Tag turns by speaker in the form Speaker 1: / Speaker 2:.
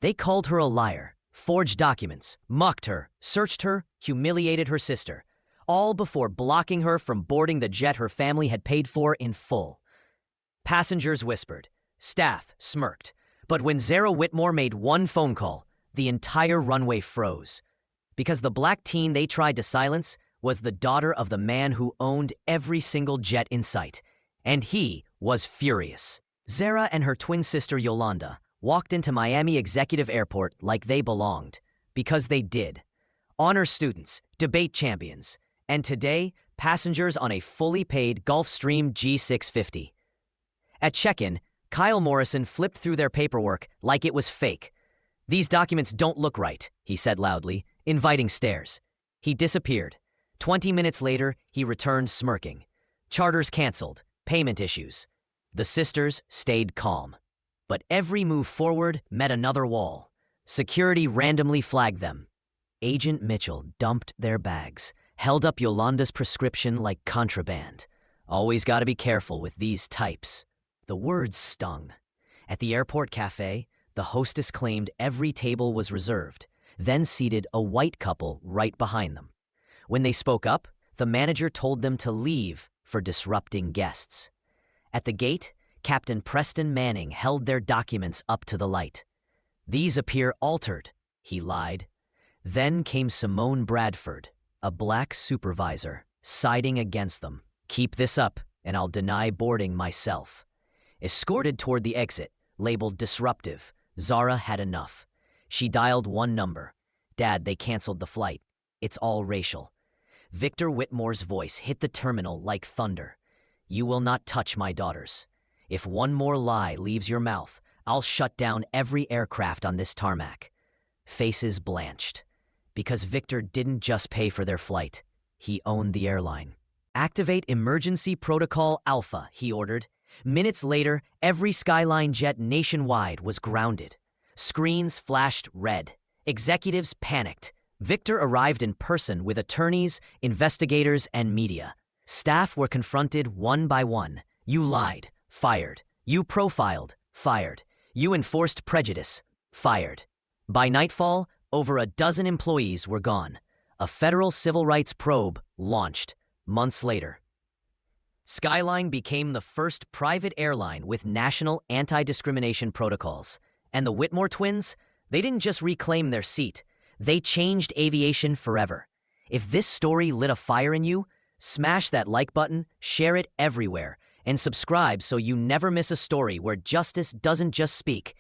Speaker 1: They called her a liar, forged documents, mocked her, searched her, humiliated her sister, all before blocking her from boarding the jet her family had paid for in full. Passengers whispered, staff smirked, but when Zara Whitmore made one phone call, the entire runway froze. Because the black teen they tried to silence was the daughter of the man who owned every single jet in sight, and he was furious. Zara and her twin sister Yolanda walked into Miami Executive Airport like they belonged, because they did. Honor students, debate champions, and today, passengers on a fully paid Gulfstream G650. At check-in, Kyle Morrison flipped through their paperwork like it was fake. "These documents don't look right," he said loudly, inviting stares. He disappeared. 20 minutes later, he returned smirking. Charters canceled, payment issues. The sisters stayed calm. But every move forward met another wall. Security randomly flagged them. Agent Mitchell dumped their bags, held up Yolanda's prescription like contraband. Always gotta be careful with these types. The words stung. At the airport cafe, the hostess claimed every table was reserved, then seated a white couple right behind them. When they spoke up, the manager told them to leave for disrupting guests. At the gate, Captain Preston Manning held their documents up to the light. "These appear altered," he lied. Then came Simone Bradford, a black supervisor, siding against them. "Keep this up, and I'll deny boarding myself." Escorted toward the exit, labeled disruptive, Zara had enough. She dialed one number. "Dad, they canceled the flight. It's all racial." Victor Whitmore's voice hit the terminal like thunder. "You will not touch my daughters. If one more lie leaves your mouth, I'll shut down every aircraft on this tarmac." Faces blanched. Because Victor didn't just pay for their flight, he owned the airline. "Activate Emergency Protocol Alpha," he ordered. Minutes later, every Skyline jet nationwide was grounded. Screens flashed red. Executives panicked. Victor arrived in person with attorneys, investigators, and media. Staff were confronted one by one. "You lied. Fired. You profiled. Fired. You enforced prejudice. Fired." By nightfall, over a dozen employees were gone. A federal civil rights probe launched months later. Skyline became the first private airline with national anti-discrimination protocols. And the Whitmore twins, they didn't just reclaim their seat, they changed aviation forever. If this story lit a fire in you, smash that like button, share it everywhere, and subscribe so you never miss a story where justice doesn't just speak,